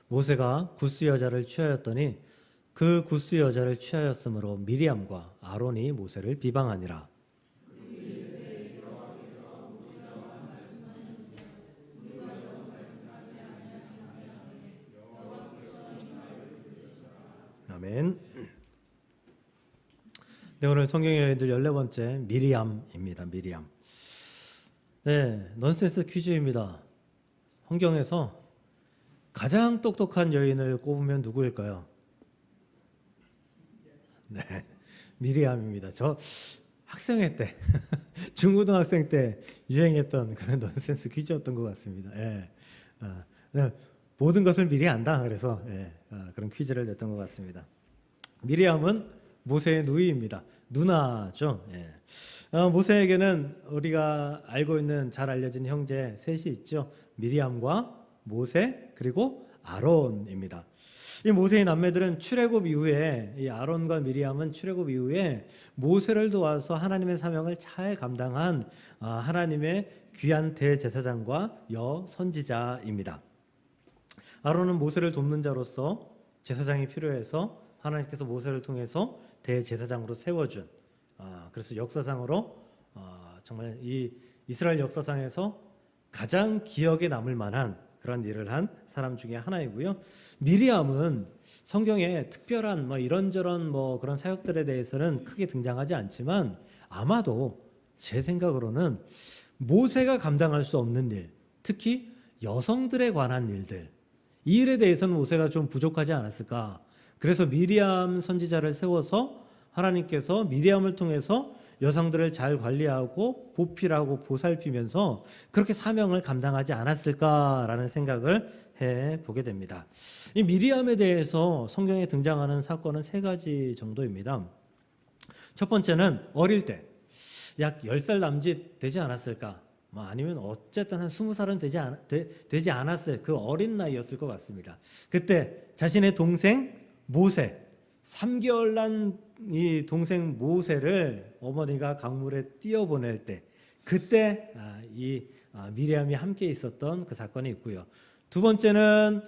모세가 구스 여자를 취하였더니 그 구스 여자를 취하였으므로 미리암과 아론이 모세를 비방하니라. 아멘. 네, 오늘 성경의 여인들 14번째 미리암입니다. 미리암. 네, 넌센스 퀴즈입니다. 성경에서 가장 똑똑한 여인을 꼽으면 누구일까요? 네, 미리암입니다. 저 학생회 때, 중고등학생 때 유행했던 그런 넌센스 퀴즈였던 것 같습니다. 예. 네, 모든 것을 미리 안다. 그래서 그런 퀴즈를 냈던 것 같습니다. 미리암은 모세의 누이입니다. 누나죠. 모세에게는 우리가 알고 있는 잘 알려진 형제 셋이 있죠. 미리암과 모세 그리고 아론입니다. 이 모세의 남매들은 출애굽 이후에 이 아론과 미리암은 출애굽 이후에 모세를 도와서 하나님의 사명을 잘 감당한 하나님의 귀한 대제사장과 여선지자입니다. 아론은 모세를 돕는 자로서 제사장이 필요해서 하나님께서 모세를 통해서 대제사장으로 세워준 그래서 역사상으로 정말 이 이스라엘 역사상에서 가장 기억에 남을 만한 그런 일을 한 사람 중에 하나이고요. 미리암은 성경에 특별한 이런저런 그런 사역들에 대해서는 크게 등장하지 않지만 아마도 제 생각으로는 모세가 감당할 수 없는 일, 특히 여성들에 관한 일들, 이 일에 대해서는 모세가 좀 부족하지 않았을까. 그래서 미리암 선지자를 세워서 하나님께서 미리암을 통해서 여성들을 잘 관리하고 보필하고 보살피면서 그렇게 사명을 감당하지 않았을까라는 생각을 해보게 됩니다. 이 미리암에 대해서 성경에 등장하는 사건은 세 가지 정도입니다. 첫 번째는 어릴 때 약 10살 남짓 되지 않았을까, 아니면 어쨌든 한 20살은 되지 않았을 그 어린 나이였을 것 같습니다. 그때 자신의 동생 모세, 3개월 난 이 동생 모세를 어머니가 강물에 띄어보낼 때, 그때 이 미리암이 함께 있었던 그 사건이 있고요. 두 번째는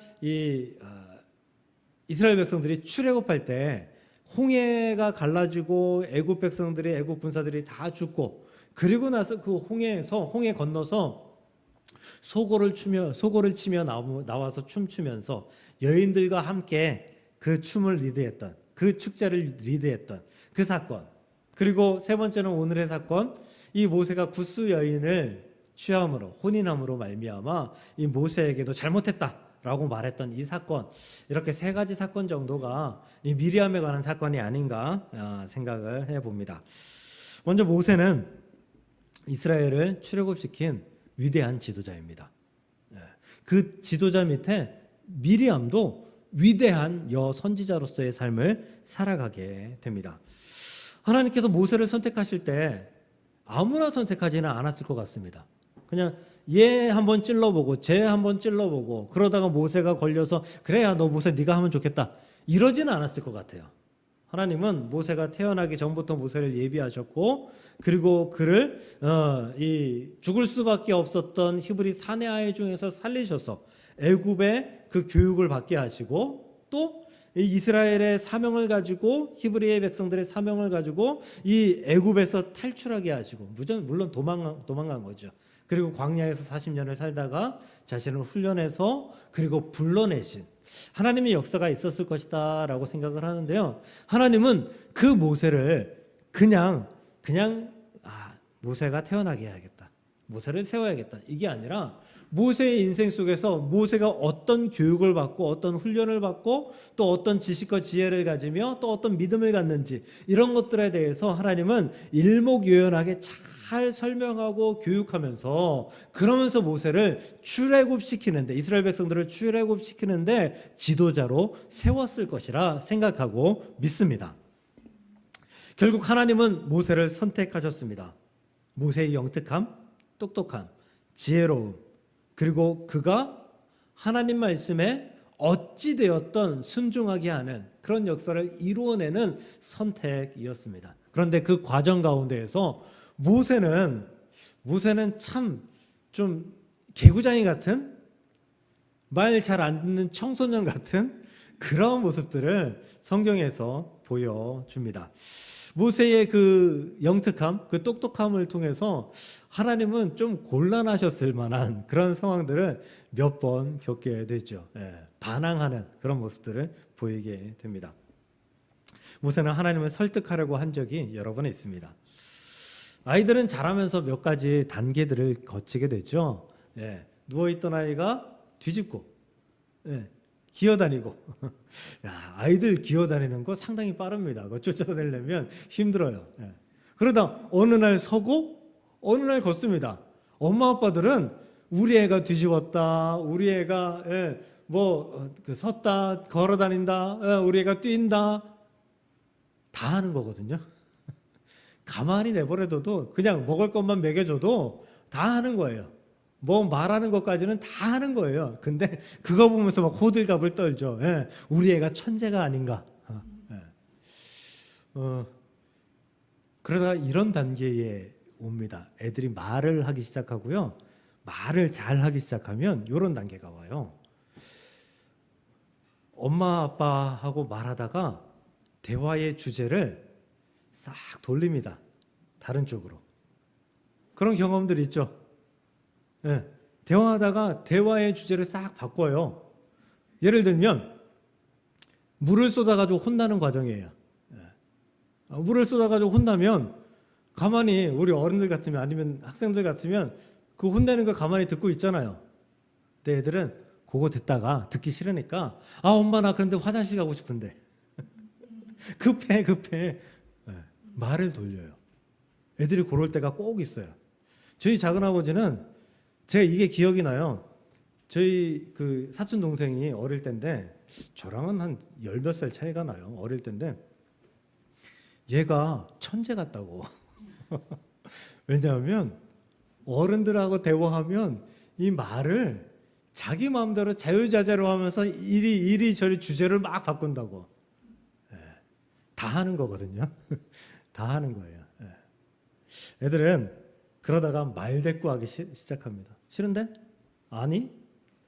이스라엘 백성들이 출애굽할 때 홍해가 갈라지고 애굽 백성들이, 애굽 군사들이 다 죽고, 그리고 나서 그 홍해 건너서 소고를 치며 나와서 춤추면서 여인들과 함께 그 춤을 리드했던, 그 축제를 리드했던 그 사건. 그리고 세 번째는 오늘의 사건, 이 모세가 구스 여인을 취함으로, 혼인함으로 말미암아 이 모세에게도 잘못했다라고 말했던 이 사건. 이렇게 세 가지 사건 정도가 이 미리암에 관한 사건이 아닌가 생각을 해봅니다. 먼저 모세는 이스라엘을 출애굽시킨 위대한 지도자입니다. 그 지도자 밑에 미리암도 위대한 여선지자로서의 삶을 살아가게 됩니다. 하나님께서 모세를 선택하실 때 아무나 선택하지는 않았을 것 같습니다. 그냥 얘 한번 찔러보고 쟤 한번 찔러보고 그러다가 모세가 걸려서 그래야 너 모세 네가 하면 좋겠다 이러지는 않았을 것 같아요. 하나님은 모세가 태어나기 전부터 모세를 예비하셨고, 그리고 그를 이 죽을 수밖에 없었던 히브리 사내 아이 중에서 살리셔서 애굽의 그 교육을 받게 하시고, 또 이스라엘의 사명을 가지고, 히브리의 백성들의 사명을 가지고 이 애굽에서 탈출하게 하시고, 물론 도망간 거죠. 그리고 광야에서 40년을 살다가 자신을 훈련해서 그리고 불러내신 하나님의 역사가 있었을 것이다 라고 생각을 하는데요. 하나님은 그 모세를 그냥 모세가 태어나게 해야겠다, 모세를 세워야겠다, 이게 아니라 모세의 인생 속에서 모세가 어떤 교육을 받고 어떤 훈련을 받고 또 어떤 지식과 지혜를 가지며 또 어떤 믿음을 갖는지, 이런 것들에 대해서 하나님은 일목요연하게 잘 설명하고 교육하면서, 그러면서 모세를 출애굽시키는데, 이스라엘 백성들을 출애굽시키는데 지도자로 세웠을 것이라 생각하고 믿습니다. 결국 하나님은 모세를 선택하셨습니다. 모세의 영특함, 똑똑함, 지혜로움, 그리고 그가 하나님 말씀에 어찌 되었던 순종하게 하는 그런 역사를 이루어내는 선택이었습니다. 그런데 그 과정 가운데에서 모세는 참 좀 개구장이 같은, 말 잘 안 듣는 청소년 같은 그런 모습들을 성경에서 보여줍니다. 모세의 그 영특함, 그 똑똑함을 통해서 하나님은 좀 곤란하셨을 만한 그런 상황들을 몇 번 겪게 되죠. 반항하는 그런 모습들을 보이게 됩니다. 모세는 하나님을 설득하려고 한 적이 여러 번 있습니다. 아이들은 자라면서 몇 가지 단계들을 거치게 되죠. 누워있던 아이가 뒤집고, 기어다니고. 야, 아이들 기어다니는 거 상당히 빠릅니다. 그거 쫓아내려면 힘들어요. 그러다 어느 날 서고 어느 날 걷습니다. 엄마 아빠들은 우리 애가 뒤집었다, 우리 애가 섰다, 걸어다닌다, 우리 애가 뛴다, 다 하는 거거든요. 가만히 내버려둬도 그냥 먹을 것만 먹여줘도 다 하는 거예요. 뭐 말하는 것까지는 다 하는 거예요. 근데 그거 보면서 막 호들갑을 떨죠. 우리 애가 천재가 아닌가. 그러다가 이런 단계에 옵니다. 애들이 말을 하기 시작하고요. 말을 잘 하기 시작하면 이런 단계가 와요. 엄마 아빠하고 말하다가 대화의 주제를 싹 돌립니다. 다른 쪽으로. 그런 경험들 있죠. 대화하다가 대화의 주제를 싹 바꿔요. 예를 들면 물을 쏟아가지고 혼나는 과정이에요. 물을 쏟아가지고 혼나면 가만히 우리 어른들 같으면 아니면 학생들 같으면 그 혼내는 거 가만히 듣고 있잖아요. 근데 애들은 그거 듣다가 듣기 싫으니까 엄마 나 근데 화장실 가고 싶은데 급해 말을 돌려요. 애들이 그럴 때가 꼭 있어요. 저희 작은아버지는 제가 이게 기억이 나요. 저희 그 사촌 동생이 어릴 때인데 저랑은 한 열 몇 살 차이가 나요. 어릴 때인데 얘가 천재 같다고. 왜냐하면 어른들하고 대화하면 이 말을 자기 마음대로 자유자재로 하면서 이리저리 주제를 막 바꾼다고. 다 하는 거거든요. 다 하는 거예요. 애들은 그러다가 말대꾸하기 시작합니다. 싫은데? 아니?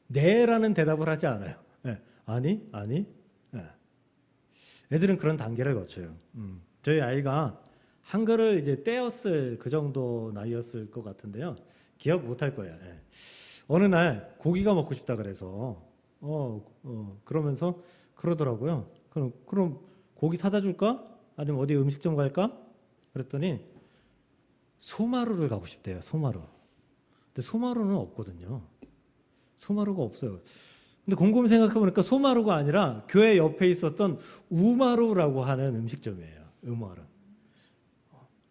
네라는 대답을 하지 않아요. 아니? 애들은 그런 단계를 거쳐요. 저희 아이가 한글을 이제 떼었을 그 정도 나이였을 것 같은데요. 기억 못할 거예요. 어느 날 고기가 먹고 싶다 그래서 그러면서 그러더라고요. 그럼 고기 사다 줄까? 아니면 어디 음식점 갈까? 그랬더니 소마루를 가고 싶대요. 소마루. 근데 소마루는 없거든요. 소마루가 없어요. 근데 곰곰이 생각해보니까 소마루가 아니라 교회 옆에 있었던 우마루라고 하는 음식점이에요. 우마루.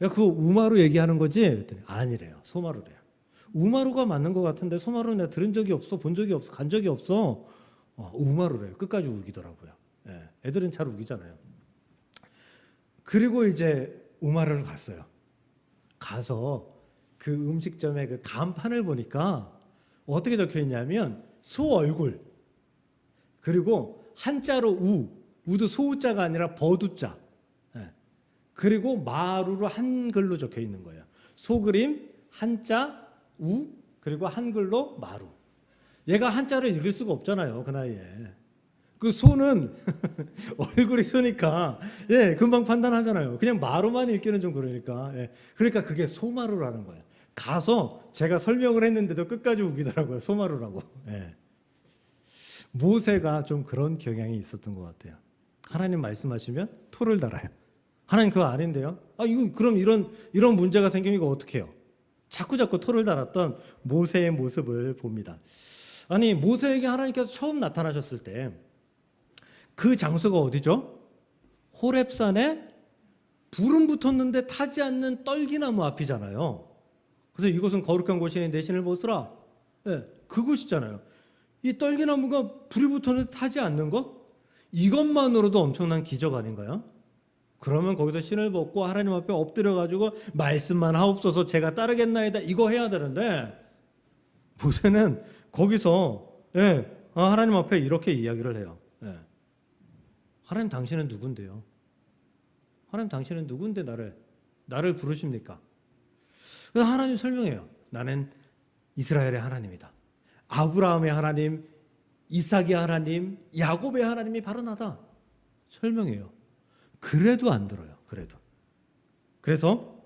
야, 그거 우마루 얘기하는 거지? 그랬더니 아니래요. 소마루래요. 우마루가 맞는 것 같은데 소마루는 내가 들은 적이 없어, 본 적이 없어, 간 적이 없어. 우마루래요. 끝까지 우기더라고요. 애들은 잘 우기잖아요. 그리고 이제 우마루를 갔어요. 가서 그 음식점의 그 간판을 보니까 어떻게 적혀 있냐면 소 얼굴 그리고 한자로 우도 소우자가 아니라 버두자 그리고 마루로 한글로 적혀 있는 거예요. 소그림 한자 우 그리고 한글로 마루. 얘가 한자를 읽을 수가 없잖아요. 그 나이에. 그 소는 얼굴이 소니까 금방 판단하잖아요. 그냥 마루만 읽기는 좀 그러니까. 그러니까 그게 소마루라는 거예요. 가서 제가 설명을 했는데도 끝까지 우기더라고요. 소마루라고. 모세가 좀 그런 경향이 있었던 것 같아요. 하나님 말씀하시면 토를 달아요. 하나님 그거 아닌데요? 이거 그럼 이런 문제가 생기면 이거 어떻게 해요? 자꾸 토를 달았던 모세의 모습을 봅니다. 아니 모세에게 하나님께서 처음 나타나셨을 때 그 장소가 어디죠? 호렙산에 불은 붙었는데 타지 않는 떨기나무 앞이잖아요. 그래서 이곳은 거룩한 곳이니 내 신을 보스라. 그곳이잖아요. 이 떨기나무가 불이 붙었는데 타지 않는 것? 이것만으로도 엄청난 기적 아닌가요? 그러면 거기서 신을 벗고 하나님 앞에 엎드려가지고 말씀만 하옵소서 제가 따르겠나이다 이거 해야 되는데 모세는 거기서 하나님 앞에 이렇게 이야기를 해요. 하나님 당신은 누군데요? 하나님 당신은 누군데 나를 부르십니까? 그래서 하나님 설명해요. 나는 이스라엘의 하나님이다. 아브라함의 하나님, 이삭의 하나님, 야곱의 하나님이 바로 나다 설명해요. 그래도 안 들어요. 그래서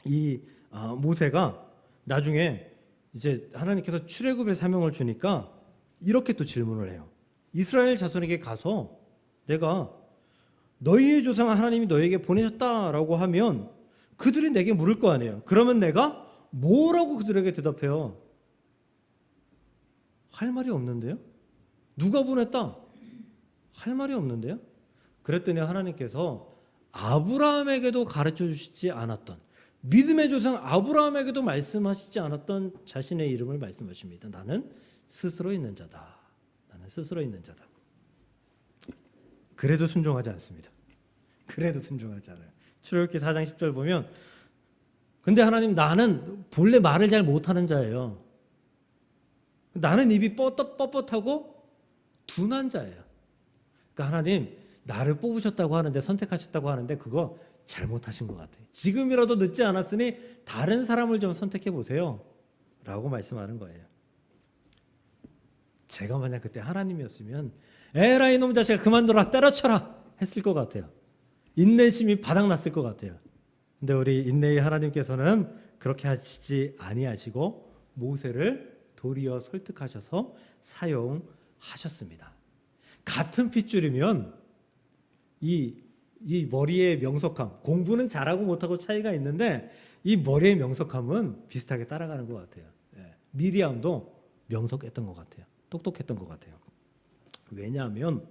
이 모세가 나중에 이제 하나님께서 출애굽의 사명을 주니까 이렇게 또 질문을 해요. 이스라엘 자손에게 가서 내가 너희의 조상 하나님이 너희에게 보내셨다라고 하면 그들이 내게 물을 거 아니에요. 그러면 내가 뭐라고 그들에게 대답해요? 할 말이 없는데요? 누가 보냈다? 할 말이 없는데요? 그랬더니 하나님께서 아브라함에게도 가르쳐 주시지 않았던, 믿음의 조상 아브라함에게도 말씀하시지 않았던 자신의 이름을 말씀하십니다. 나는 스스로 있는 자다. 나는 스스로 있는 자다. 그래도 순종하지 않습니다. 그래도 순종하지 않아요. 출애굽기 4장 10절 보면, 근데 하나님, 나는 본래 말을 잘 못하는 자예요. 나는 입이 뻣뻣하고 둔한 자예요. 그러니까 하나님, 나를 뽑으셨다고 하는데, 선택하셨다고 하는데 그거 잘못하신 것 같아요. 지금이라도 늦지 않았으니 다른 사람을 좀 선택해 보세요 라고 말씀하는 거예요. 제가 만약 그때 하나님이었으면 에라 이놈 자식아 그만둬라, 때려쳐라 했을 것 같아요. 인내심이 바닥났을 것 같아요. 근데 우리 인내의 하나님께서는 그렇게 하시지 아니하시고 모세를 도리어 설득하셔서 사용하셨습니다. 같은 핏줄이면 이 머리의 명석함, 공부는 잘하고 못하고 차이가 있는데 이 머리의 명석함은 비슷하게 따라가는 것 같아요. 미리암도 명석했던 것 같아요. 똑똑했던 것 같아요. 왜냐하면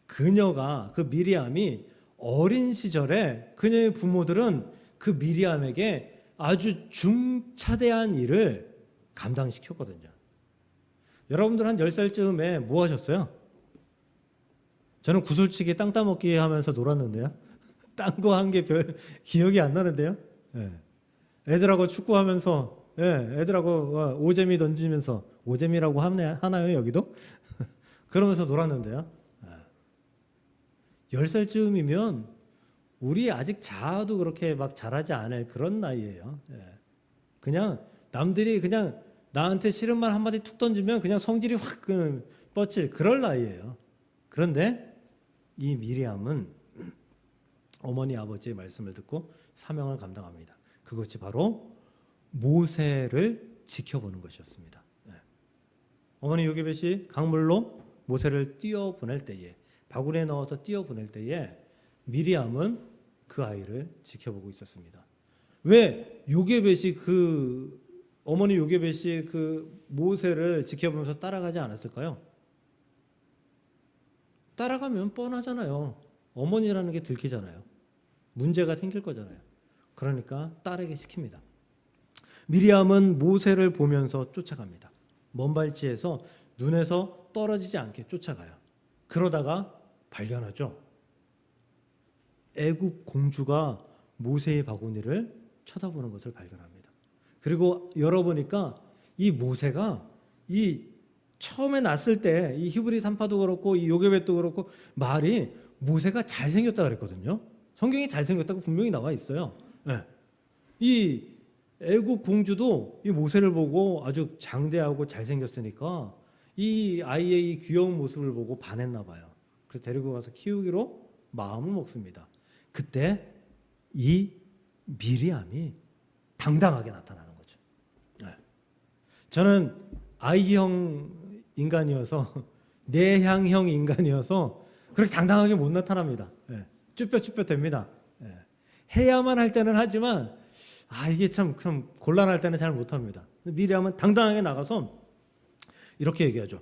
그녀가, 그 미리암이 어린 시절에 그녀의 부모들은 그 미리암에게 아주 중차대한 일을 감당시켰거든요. 여러분들 한 10살쯤에 뭐 하셨어요? 저는 구슬치기 땅 따먹기 하면서 놀았는데요. 딴 거 한 게 별 기억이 안 나는데요. 애들하고 축구하면서, 애들하고 오재미 던지면서, 오재미라고 하나요 여기도? 그러면서 놀았는데요. 10살쯤이면 우리 아직 자아도 그렇게 막 잘하지 않을 그런 나이예요. 그냥 남들이 그냥 나한테 싫은 말 한마디 툭 던지면 그냥 성질이 확 뻗칠 그럴 나이예요. 그런데 이 미리암은 어머니 아버지의 말씀을 듣고 사명을 감당합니다. 그것이 바로 모세를 지켜보는 것이었습니다. 어머니 요게벳이 강물로 모세를 띄어보낼 때에, 바구니에 넣어서 띄어보낼 때에 미리암은 그 아이를 지켜보고 있었습니다. 왜 요게벳이 어머니 요게벳이 그 모세를 지켜보면서 따라가지 않았을까요? 따라가면 뻔하잖아요. 어머니라는 게 들키잖아요. 문제가 생길 거잖아요. 그러니까 따르게 시킵니다. 미리암은 모세를 보면서 쫓아갑니다. 먼 발치에서 눈에서 떨어지지 않게 쫓아가요. 그러다가 발견하죠. 애굽 공주가 모세의 바구니를 쳐다보는 것을 발견합니다. 그리고 열어보니까 이 모세가 처음에 났을 때 이 히브리 산파도 그렇고 이 요게벳도 그렇고 말이 모세가 잘생겼다 그랬거든요. 성경에 잘생겼다고 분명히 나와 있어요. 이 애굽 공주도 이 모세를 보고 아주 장대하고 잘생겼으니까 이 아이의 이 귀여운 모습을 보고 반했나 봐요. 그래서 데리고 가서 키우기로 마음을 먹습니다. 그때 이 미리암이 당당하게 나타나는 거죠. 저는 I형 인간이어서 내향형 인간이어서 그렇게 당당하게 못 나타납니다. 쭈뼛쭈뼛 됩니다. 해야만 할 때는 하지만 이게 참 곤란할 때는 잘 못합니다. 미리암은 당당하게 나가서 이렇게 얘기하죠.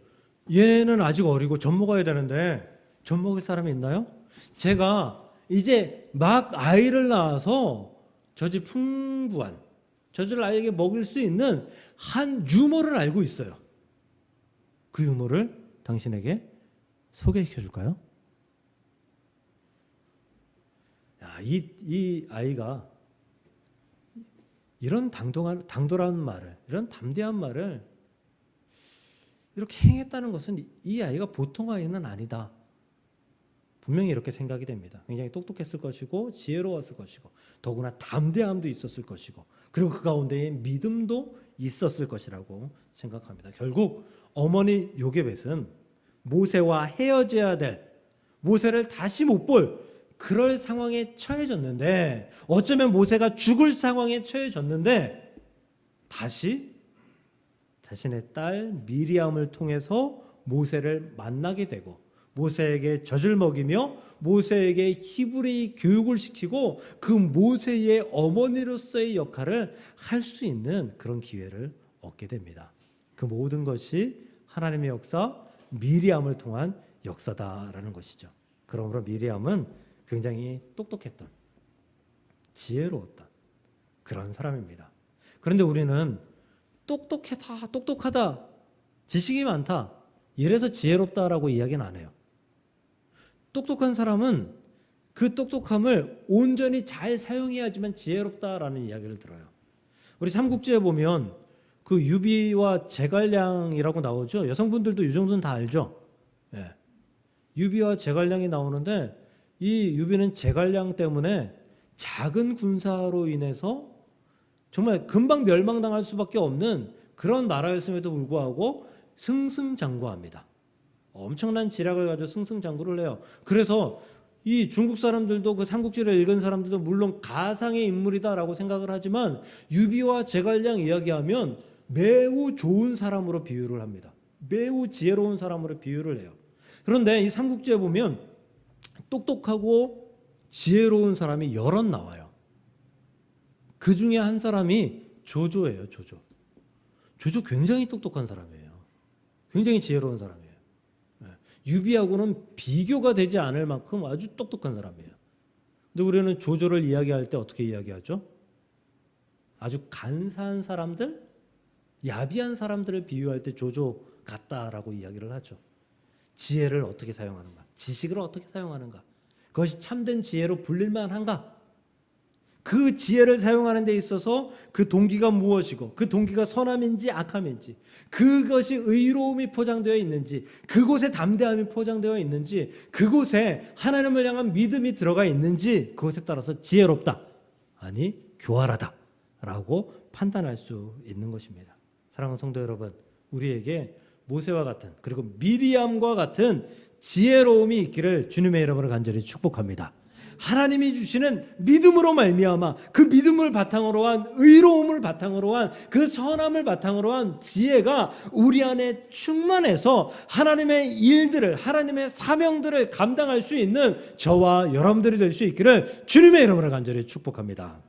얘는 아직 어리고 젖 먹어야 되는데 젖 먹을 사람이 있나요? 제가 이제 막 아이를 낳아서 젖이 풍부한, 젖을 아이에게 먹일 수 있는 한 유모를 알고 있어요. 그 유모를 당신에게 소개시켜 줄까요? 이 아이가 이런 당돌한 말을, 이런 담대한 말을 이렇게 행했다는 것은 이 아이가 보통 아이는 아니다. 분명히 이렇게 생각이 됩니다. 굉장히 똑똑했을 것이고 지혜로웠을 것이고 더구나 담대함도 있었을 것이고 그리고 그 가운데에 믿음도 있었을 것이라고 생각합니다. 결국 어머니 요게벳은 모세와 헤어져야 될, 모세를 다시 못 볼 그럴 상황에 처해졌는데, 어쩌면 모세가 죽을 상황에 처해졌는데 다시 자신의 딸 미리암을 통해서 모세를 만나게 되고, 모세에게 젖을 먹이며 모세에게 히브리 교육을 시키고 그 모세의 어머니로서의 역할을 할 수 있는 그런 기회를 얻게 됩니다. 그 모든 것이 하나님의 역사, 미리암을 통한 역사다라는 것이죠. 그러므로 미리암은 굉장히 똑똑했던, 지혜로웠던 그런 사람입니다. 그런데 우리는 똑똑하다, 지식이 많다, 이래서 지혜롭다라고 이야기는 안 해요. 똑똑한 사람은 그 똑똑함을 온전히 잘 사용해야지만 지혜롭다라는 이야기를 들어요. 우리 삼국지에 보면 그 유비와 제갈량이라고 나오죠. 여성분들도 이 정도는 다 알죠. 예. 유비와 제갈량이 나오는데, 이 유비는 제갈량 때문에 작은 군사로 인해서 정말 금방 멸망당할 수밖에 없는 그런 나라였음에도 불구하고 승승장구합니다. 엄청난 지략을 가지고 승승장구를 해요. 그래서 이 중국 사람들도, 그 삼국지를 읽은 사람들도 물론 가상의 인물이다라고 생각을 하지만 유비와 제갈량 이야기하면 매우 좋은 사람으로 비유를 합니다. 매우 지혜로운 사람으로 비유를 해요. 그런데 이 삼국지에 보면 똑똑하고 지혜로운 사람이 여럿 나와요. 그 중에 한 사람이 조조예요. 조조 굉장히 똑똑한 사람이에요. 굉장히 지혜로운 사람이에요. 유비하고는 비교가 되지 않을 만큼 아주 똑똑한 사람이에요. 근데 우리는 조조를 이야기할 때 어떻게 이야기하죠? 아주 간사한 사람들, 야비한 사람들을 비유할 때 조조 같다라고 이야기를 하죠. 지혜를 어떻게 사용하는가, 지식을 어떻게 사용하는가, 그것이 참된 지혜로 불릴만한가, 그 지혜를 사용하는 데 있어서 그 동기가 무엇이고, 그 동기가 선함인지 악함인지, 그것이 의로움이 포장되어 있는지, 그곳에 담대함이 포장되어 있는지, 그곳에 하나님을 향한 믿음이 들어가 있는지, 그것에 따라서 지혜롭다, 아니 교활하다 라고 판단할 수 있는 것입니다. 사랑하는 성도 여러분, 우리에게 모세와 같은, 그리고 미리암과 같은 지혜로움이 있기를 주님의 이름으로 간절히 축복합니다. 하나님이 주시는 믿음으로 말미암아, 그 믿음을 바탕으로 한, 의로움을 바탕으로 한, 그 선함을 바탕으로 한 지혜가 우리 안에 충만해서 하나님의 일들을, 하나님의 사명들을 감당할 수 있는 저와 여러분들이 될 수 있기를 주님의 이름으로 간절히 축복합니다.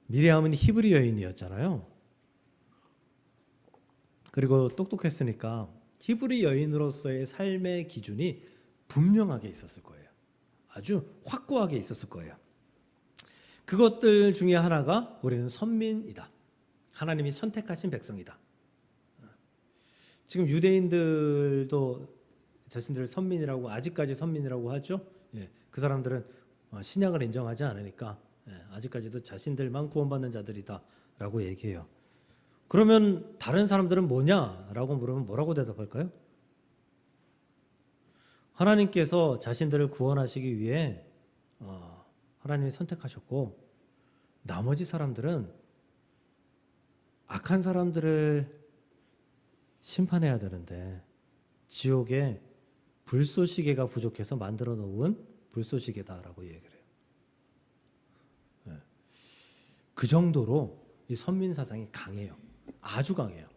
미리암은 히브리 여인이었잖아요. 그리고 똑똑했으니까 히브리 여인으로서의 삶의 기준이 분명하게 있었을 거예요. 아주 확고하게 있었을 거예요. 그것들 중에 하나가 우리는 선민이다, 하나님이 선택하신 백성이다. 지금 유대인들도 자신들을 선민이라고, 아직까지 선민이라고 하죠. 예, 그 사람들은 신약을 인정하지 않으니까 아직까지도 자신들만 구원받는 자들이다라고 얘기해요. 그러면 다른 사람들은 뭐냐라고 물으면 뭐라고 대답할까요? 하나님께서 자신들을 구원하시기 위해 하나님이 선택하셨고, 나머지 사람들은 악한 사람들을 심판해야 되는데 지옥에 불쏘시개가 부족해서 만들어 놓은 불쏘시개다라고 얘기를 해요. 그 정도로 이 선민 사상이 강해요. 아주 강해요.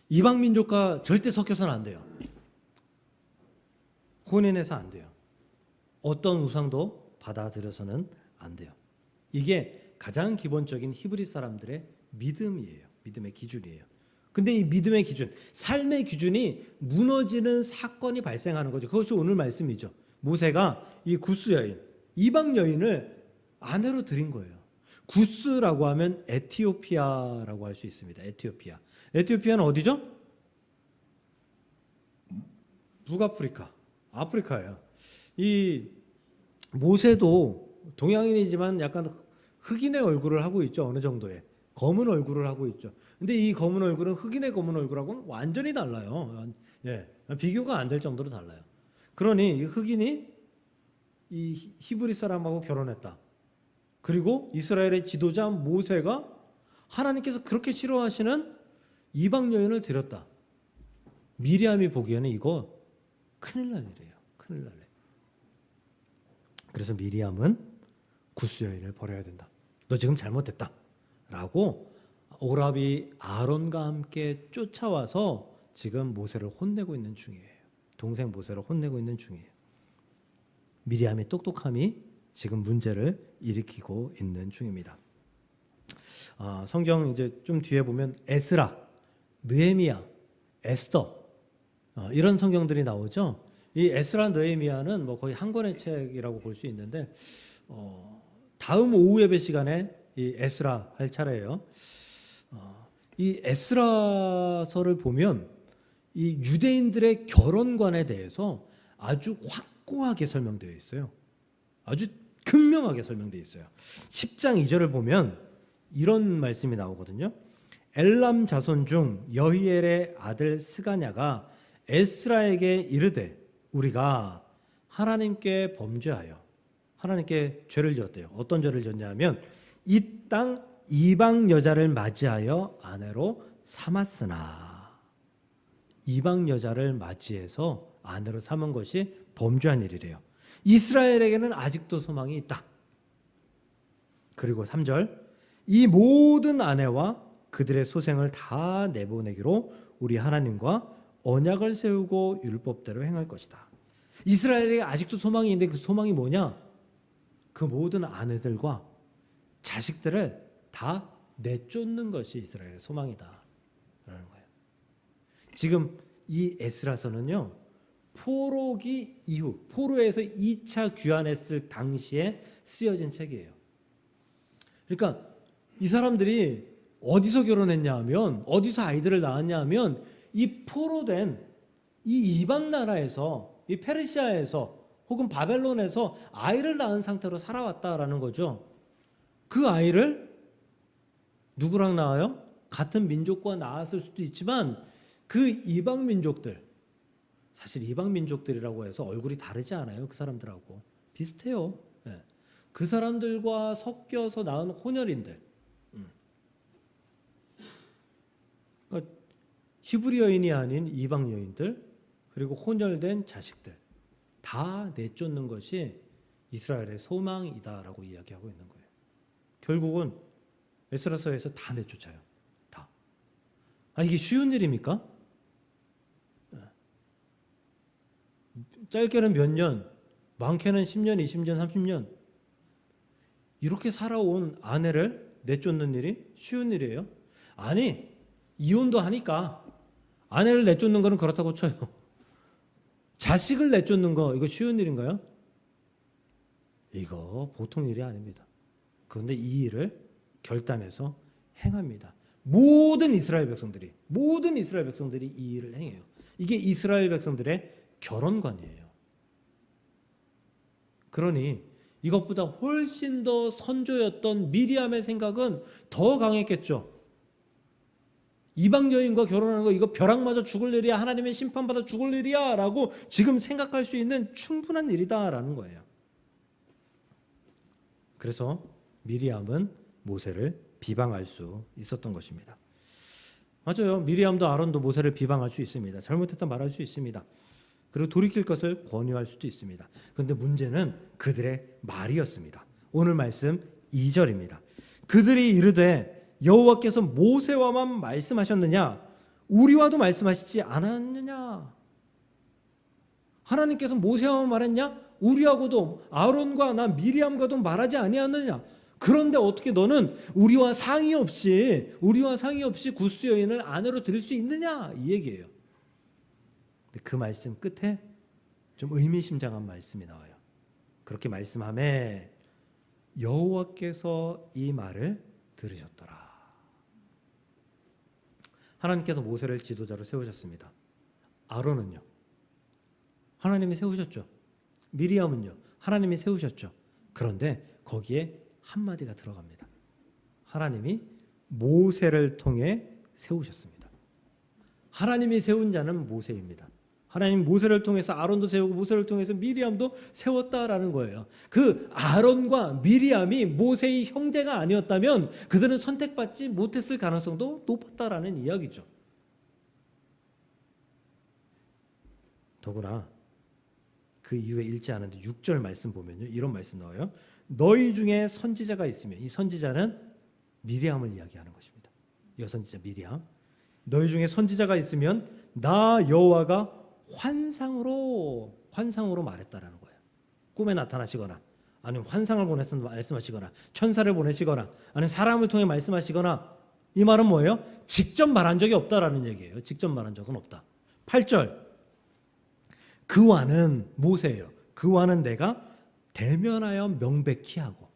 이방 민족과 절대 섞여서는 안 돼요. 혼인해서 안 돼요. 어떤 우상도 받아들여서는 안 돼요. 이게 가장 기본적인 히브리 사람들의 믿음이에요. 믿음의 기준이에요. 근데 이 믿음의 기준, 삶의 기준이 무너지는 사건이 발생하는 거죠. 그것이 오늘 말씀이죠. 모세가 이 구스 여인, 이방 여인을 아내로 들인 거예요. 구스라고 하면 에티오피아라고 할 수 있습니다. 에티오피아. 에티오피아는 어디죠? 북아프리카. 아프리카예요. 이 모세도 동양인이지만 약간 흑인의 얼굴을 하고 있죠. 어느 정도의 검은 얼굴을 하고 있죠. 근데 이 검은 얼굴은 흑인의 검은 얼굴하고는 완전히 달라요. 예, 비교가 안 될 정도로 달라요. 그러니 이 흑인이 이 히브리 사람하고 결혼했다. 그리고 이스라엘의 지도자 모세가 하나님께서 그렇게 싫어하시는 이방 여인을 들였다. 미리암이 보기에는 이거 큰일 날 일이에요. 큰일 날 일. 그래서 미리암은 구스 여인을 버려야 된다. 너 지금 잘못됐다. 라고 오라비 아론과 함께 쫓아와서 지금 모세를 혼내고 있는 중이에요. 동생 모세를 혼내고 있는 중이에요. 미리암의 똑똑함이 지금 문제를 일으키고 있는 중입니다. 성경 이제 좀 뒤에 보면 에스라, 느헤미야, 에스더 이런 성경들이 나오죠. 이 에스라, 느헤미야는 뭐 거의 한 권의 책이라고 볼 수 있는데 다음 오후 예배 시간에 이 에스라 할 차례예요. 이 에스라서를 보면 이 유대인들의 결혼관에 대해서 아주 확고하게 설명되어 있어요. 아주 극명하게 설명되어 있어요. 10장 2절을 보면 이런 말씀이 나오거든요. 엘람 자손 중 여히엘의 아들 스가냐가 에스라에게 이르되 우리가 하나님께 범죄하여 하나님께 죄를 지었대요. 어떤 죄를 지었냐면 이 땅 이방 여자를 맞이하여 아내로 삼았으나 이방 여자를 맞이해서 아내로 삼은 것이 범죄한 일이래요. 이스라엘에게는 아직도 소망이 있다. 그리고 3절 이 모든 아내와 그들의 소생을 다 내보내기로 우리 하나님과 언약을 세우고 율법대로 행할 것이다. 이스라엘에게 아직도 소망이 있는데 그 소망이 뭐냐? 그 모든 아내들과 자식들을 다 내쫓는 것이 이스라엘의 소망이다 라는 거예요. 지금 이 에스라서는요, 포로기 이후 포로에서 2차 귀환했을 당시에 쓰여진 책이에요. 그러니까 이 사람들이 어디서 결혼했냐 하면, 어디서 아이들을 낳았냐 하면 이 포로된 이 이방 나라에서, 이 페르시아에서 혹은 바벨론에서 아이를 낳은 상태로 살아왔다라는 거죠. 그 아이를 누구랑 낳아요? 같은 민족과 낳았을 수도 있지만 그 이방 민족들, 사실 이방 민족들이라고 해서 얼굴이 다르지 않아요. 그 사람들하고 비슷해요. 네. 그 사람들과 섞여서 낳은 혼혈인들, 그러니까 히브리 여인이 아닌 이방 여인들, 그리고 혼혈된 자식들 다 내쫓는 것이 이스라엘의 소망이다라고 이야기하고 있는 거예요. 결국은 에스라서에서 다 내쫓아요. 다. 이게 쉬운 일입니까? 짧게는 몇 년, 많게는 10년, 20년, 30년 이렇게 살아온 아내를 내쫓는 일이 쉬운 일이에요? 아니, 이혼도 하니까 아내를 내쫓는 거는 그렇다고 쳐요. 자식을 내쫓는 거 이거 쉬운 일인가요? 이거 보통 일이 아닙니다. 그런데 이 일을 결단해서 행합니다. 모든 이스라엘 백성들이 이 일을 행해요. 이게 이스라엘 백성들의 결혼관이에요. 그러니 이것보다 훨씬 더 선조였던 미리암의 생각은 더 강했겠죠. 이방 여인과 결혼하는 거 이거 벼락 맞아 죽을 일이야, 하나님의 심판받아 죽을 일이야 라고 지금 생각할 수 있는 충분한 일이다라는 거예요. 그래서 미리암은 모세를 비방할 수 있었던 것입니다. 맞아요. 미리암도 아론도 모세를 비방할 수 있습니다. 잘못했다 말할 수 있습니다. 그리고 돌이킬 것을 권유할 수도 있습니다. 그런데 문제는 그들의 말이었습니다. 오늘 말씀 2절입니다. 그들이 이르되 여호와께서 모세와만 말씀하셨느냐? 우리와도 말씀하시지 않았느냐? 하나님께서 모세와만 말했냐? 우리하고도 아론과 나 미리암과도 말하지 아니하느냐? 그런데 어떻게 너는 우리와 상의 없이 구스 여인을 아내로 들일 수 있느냐? 이 얘기예요. 근데 그 말씀 끝에 좀 의미심장한 말씀이 나와요. 그렇게 말씀하매 여호와께서 이 말을 들으셨더라. 하나님께서 모세를 지도자로 세우셨습니다. 아론은요? 하나님이 세우셨죠. 미리암은요? 하나님이 세우셨죠. 그런데 거기에 한마디가 들어갑니다. 하나님이 모세를 통해 세우셨습니다. 하나님이 세운 자는 모세입니다. 하나님 모세를 통해서 아론도 세우고 모세를 통해서 미리암도 세웠다라는 거예요. 그 아론과 미리암이 모세의 형제가 아니었다면 그들은 선택받지 못했을 가능성도 높았다라는 이야기죠. 더구나 그 이후에 읽지 않은데 6절 말씀 보면요. 이런 말씀 나와요. 너희 중에 선지자가 있으면, 이 선지자는 미리암을 이야기하는 것입니다. 여선지자 미리암. 너희 중에 선지자가 있으면 나 여호와가 환상으로 말했다라는 거예요. 꿈에 나타나시거나 아니면 환상을 보내서 말씀하시거나 천사를 보내시거나 아니면 사람을 통해 말씀하시거나, 이 말은 뭐예요? 직접 말한 적이 없다라는 얘기예요. 직접 말한 적은 없다. 8절. 그와는 모세예요. 그와는 내가 대면하여 명백히 하고,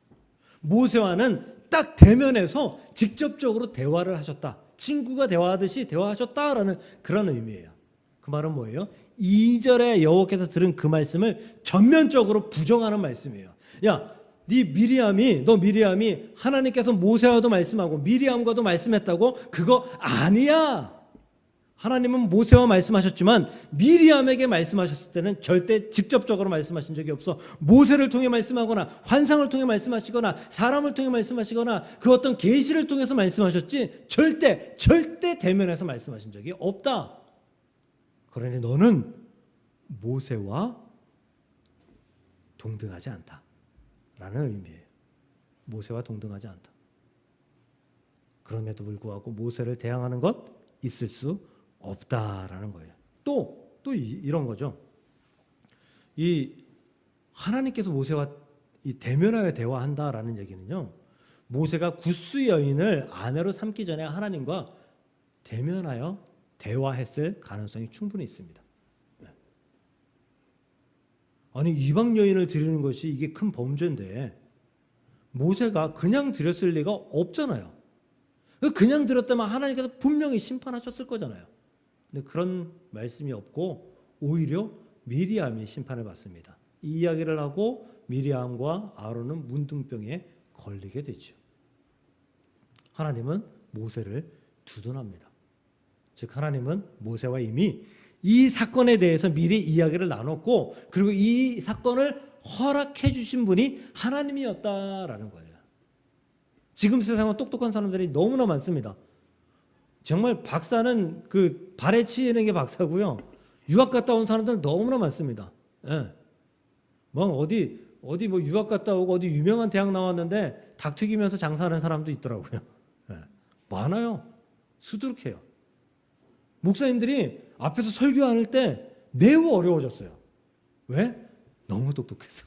모세와는 딱 대면해서 직접적으로 대화를 하셨다. 친구가 대화하듯이 대화하셨다라는 그런 의미예요. 그 말은 뭐예요? 2절에 여호와께서 들은 그 말씀을 전면적으로 부정하는 말씀이에요. 야, 너 미리암이 하나님께서 모세와도 말씀하고 미리암과도 말씀했다고? 그거 아니야. 하나님은 모세와 말씀하셨지만 미리암에게 말씀하셨을 때는 절대 직접적으로 말씀하신 적이 없어. 모세를 통해 말씀하거나 환상을 통해 말씀하시거나 사람을 통해 말씀하시거나 그 어떤 계시를 통해서 말씀하셨지 절대 대면해서 말씀하신 적이 없다. 그러니 너는 모세와 동등하지 않다라는 의미예요. 모세와 동등하지 않다. 그럼에도 불구하고 모세를 대항하는 것 있을 수 없다라는 거예요. 또 이런 거죠. 이 하나님께서 모세와 이 대면하여 대화한다라는 얘기는요. 모세가 구스 여인을 아내로 삼기 전에 하나님과 대면하여 대화했을 가능성이 충분히 있습니다. 아니, 이방 여인을 드리는 것이 이게 큰 범죄인데 모세가 그냥 드렸을 리가 없잖아요. 그냥 드렸다면 하나님께서 분명히 심판하셨을 거잖아요. 근데 그런 말씀이 없고 오히려 미리암이 심판을 받습니다. 이 이야기를 하고 미리암과 아론은 문둥병에 걸리게 되죠. 하나님은 모세를 두둔합니다. 즉 하나님은 모세와 이미 이 사건에 대해서 미리 이야기를 나눴고, 그리고 이 사건을 허락해 주신 분이 하나님이었다라는 거예요. 지금 세상은 똑똑한 사람들이 너무나 많습니다. 정말 박사는 그 발에 치이는 게 박사고요. 유학 갔다 온 사람들은 너무나 많습니다. 예. 뭐 어디 뭐 유학 갔다 오고 어디 유명한 대학 나왔는데 닭 튀기면서 장사하는 사람도 있더라고요. 예. 많아요. 수두룩해요. 목사님들이 앞에서 설교할 때 매우 어려워졌어요. 왜? 너무 똑똑해서.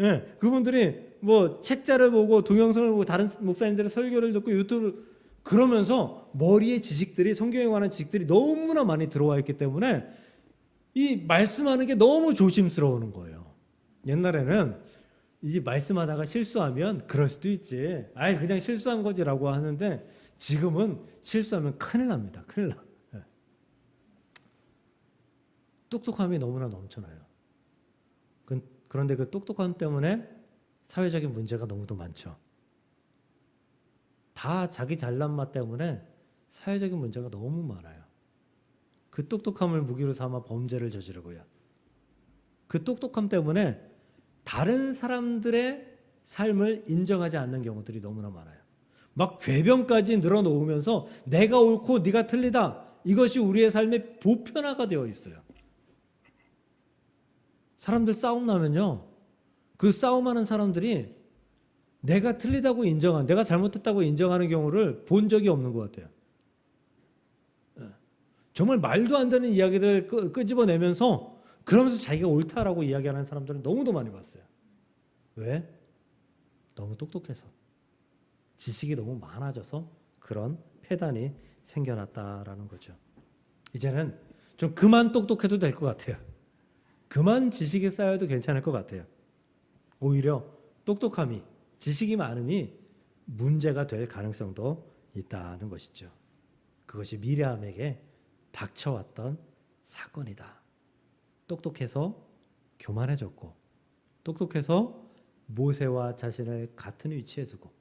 예, 그분들이 뭐 책자를 보고 동영상을 보고 다른 목사님들의 설교를 듣고 유튜브를 그러면서 머리에 지식들이, 성경에 관한 지식들이 너무나 많이 들어와 있기 때문에 이 말씀하는 게 너무 조심스러우는 거예요. 옛날에는 이 말씀하다가 실수하면 그럴 수도 있지. 아이 그냥 실수한 거지라고 하는데 지금은 실수하면 큰일 납니다. 큰일 나. 예. 똑똑함이 너무나 넘쳐나요. 그런데 그 똑똑함 때문에 사회적인 문제가 너무도 많죠. 다 자기 잘난 맛 때문에 사회적인 문제가 너무 많아요. 그 똑똑함을 무기로 삼아 범죄를 저지르고요. 그 똑똑함 때문에 다른 사람들의 삶을 인정하지 않는 경우들이 너무나 많아요. 막 궤변까지 늘어놓으면서 내가 옳고 네가 틀리다. 이것이 우리의 삶의 보편화가 되어 있어요. 사람들 싸움 나면요. 그 싸움하는 사람들이 내가 틀리다고 내가 잘못했다고 인정하는 경우를 본 적이 없는 것 같아요. 정말 말도 안 되는 이야기들 끄집어내면서 그러면서 자기가 옳다라고 이야기하는 사람들은 너무도 많이 봤어요. 왜? 너무 똑똑해서. 지식이 너무 많아져서 그런 폐단이 생겨났다라는 거죠. 이제는 좀 그만 똑똑해도 될 것 같아요. 그만 지식이 쌓여도 괜찮을 것 같아요. 오히려 똑똑함이, 지식이 많음이 문제가 될 가능성도 있다는 것이죠. 그것이 미리암에게 닥쳐왔던 사건이다. 똑똑해서 교만해졌고, 똑똑해서 모세와 자신을 같은 위치에 두고,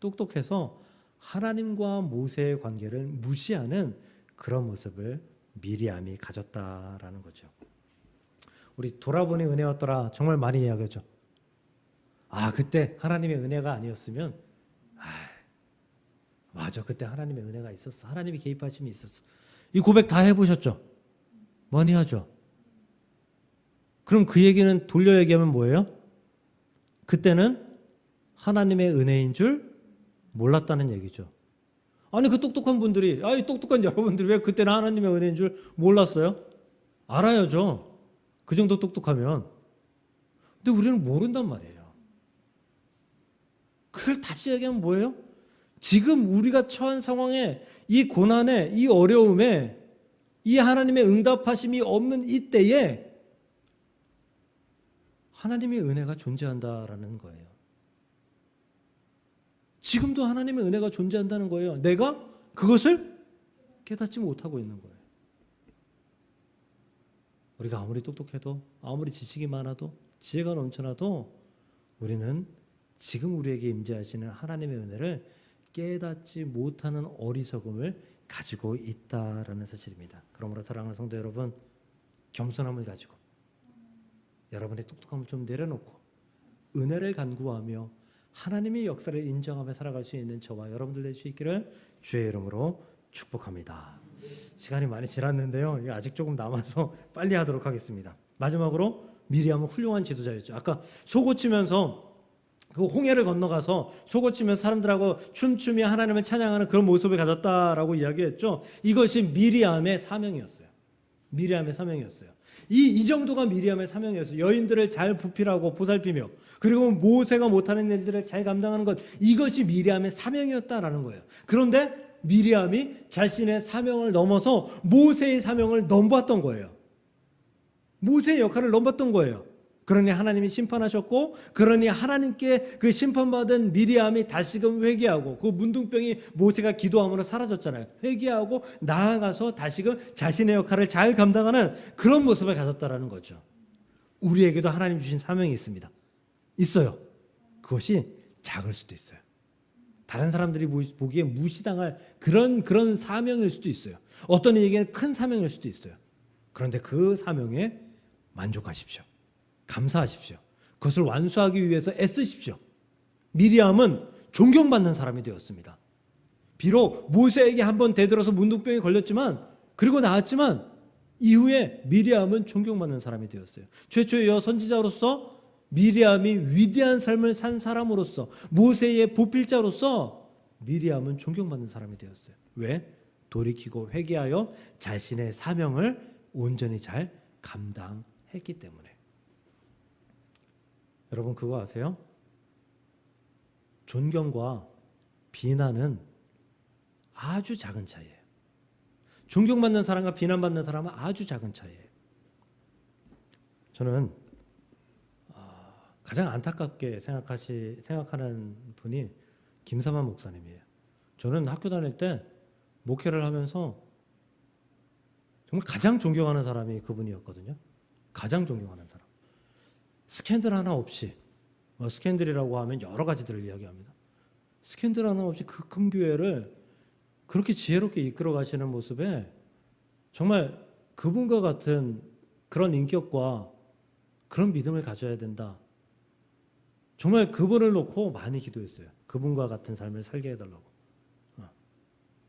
똑똑해서 하나님과 모세의 관계를 무시하는 그런 모습을 미리암이 가졌다라는 거죠. 우리 돌아보니 은혜였더라 정말 많이 이야기하죠. 아, 그때 하나님의 은혜가 아니었으면, 맞아, 그때 하나님의 은혜가 있었어. 하나님이 개입하심이 있었어. 이 고백 다 해보셨죠? 많이 하죠. 그럼 그 얘기는 돌려 얘기하면 뭐예요? 그때는 하나님의 은혜인 줄 몰랐다는 얘기죠. 아니 그 똑똑한 분들이, 아니 똑똑한 여러분들이 왜 그때는 하나님의 은혜인 줄 몰랐어요? 알아야죠. 그 정도 똑똑하면. 근데 우리는 모른단 말이에요. 그걸 다시 얘기하면 뭐예요? 지금 우리가 처한 상황에, 이 고난에, 이 어려움에, 이 하나님의 응답하심이 없는 이때에 하나님의 은혜가 존재한다라는 거예요. 지금도 하나님의 은혜가 존재한다는 거예요. 내가 그것을 깨닫지 못하고 있는 거예요. 우리가 아무리 똑똑해도, 아무리 지식이 많아도, 지혜가 넘쳐나도 우리는 지금 우리에게 임재하시는 하나님의 은혜를 깨닫지 못하는 어리석음을 가지고 있다라는 사실입니다. 그러므로 사랑하는 성도 여러분, 겸손함을 가지고 여러분의 똑똑함을 좀 내려놓고 은혜를 간구하며 하나님의 역사를 인정하며 살아갈 수 있는 저와 여러분들 될 수 있기를 주의 이름으로 축복합니다. 시간이 많이 지났는데요. 아직 조금 남아서 빨리 하도록 하겠습니다. 마지막으로 미리암은 훌륭한 지도자였죠. 아까 소 고치면서 그 홍해를 건너가서 소 고치면서 사람들하고 춤추며 하나님을 찬양하는 그런 모습을 가졌다라고 이야기했죠. 이것이 미리암의 사명이었어요. 미리암의 사명이었어요. 이 정도가 미리암의 사명이었어요. 여인들을 잘 보필하고 보살피며, 그리고 모세가 못하는 일들을 잘 감당하는 것, 이것이 미리암의 사명이었다라는 거예요. 그런데 미리암이 자신의 사명을 넘어서 모세의 사명을 넘봤던 거예요. 모세의 역할을 넘봤던 거예요. 그러니 하나님이 심판하셨고, 그러니 하나님께 그 심판받은 미리암이 다시금 회개하고, 그 문둥병이 모세가 기도함으로 사라졌잖아요. 회개하고 나아가서 다시금 자신의 역할을 잘 감당하는 그런 모습을 가졌다라는 거죠. 우리에게도 하나님 주신 사명이 있습니다. 있어요. 그것이 작을 수도 있어요. 다른 사람들이 보기에 무시당할 그런 사명일 수도 있어요. 어떤 이에게는 큰 사명일 수도 있어요. 그런데 그 사명에 만족하십시오. 감사하십시오. 그것을 완수하기 위해서 애쓰십시오. 미리암은 존경받는 사람이 되었습니다. 비록 모세에게 한번 대들어서 문둥병이 걸렸지만, 그리고 나았지만, 이후에 미리암은 존경받는 사람이 되었어요. 최초의 여선지자로서 미리암이 위대한 삶을 산 사람으로서, 모세의 보필자로서 미리암은 존경받는 사람이 되었어요. 왜? 돌이키고 회개하여 자신의 사명을 온전히 잘 감당했기 때문에. 여러분 그거 아세요? 존경과 비난은 아주 작은 차이예요. 존경받는 사람과 비난받는 사람은 아주 작은 차이예요. 저는 가장 안타깝게 생각하는 분이 김삼환 목사님이에요. 저는 학교 다닐 때 목회를 하면서 정말 가장 존경하는 사람이 그분이었거든요. 가장 존경하는 사람. 스캔들 하나 없이, 스캔들이라고 하면 여러 가지들을 이야기합니다. 스캔들 하나 없이 그 큰 교회를 그렇게 지혜롭게 이끌어 가시는 모습에 정말 그분과 같은 그런 인격과 그런 믿음을 가져야 된다. 정말 그분을 놓고 많이 기도했어요. 그분과 같은 삶을 살게 해달라고.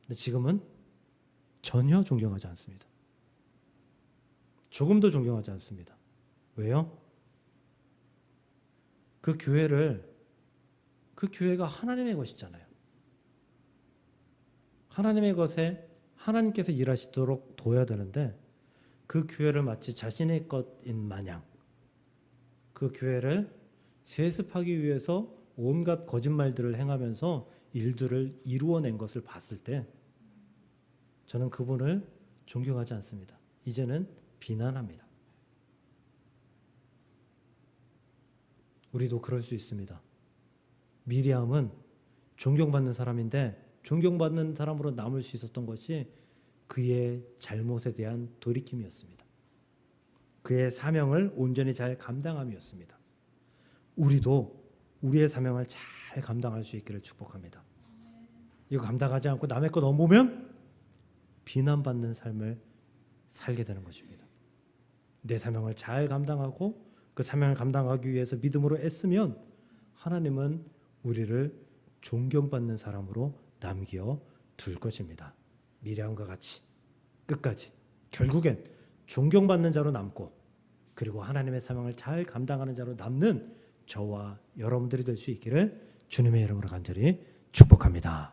근데 지금은 전혀 존경하지 않습니다. 조금도 존경하지 않습니다. 왜요? 그 교회가 하나님의 것이잖아요. 하나님의 것에 하나님께서 일하시도록 둬야 되는데, 그 교회를 마치 자신의 것인 마냥 그 교회를 세습하기 위해서 온갖 거짓말들을 행하면서 일들을 이루어낸 것을 봤을 때 저는 그분을 존경하지 않습니다. 이제는 비난합니다. 우리도 그럴 수 있습니다. 미리암은 존경받는 사람인데 존경받는 사람으로 남을 수 있었던 것이 그의 잘못에 대한 돌이킴이었습니다. 그의 사명을 온전히 잘 감당함이었습니다. 우리도 우리의 사명을 잘 감당할 수 있기를 축복합니다. 이거 감당하지 않고 남의 거 넘보면 비난받는 삶을 살게 되는 것입니다. 내 사명을 잘 감당하고 그 사명을 감당하기 위해서 믿음으로 애쓰면 하나님은 우리를 존경받는 사람으로 남겨 둘 것입니다. 미리암과 같이 끝까지 결국엔 존경받는 자로 남고 그리고 하나님의 사명을 잘 감당하는 자로 남는 저와 여러분들이 될 수 있기를 주님의 이름으로 간절히 축복합니다.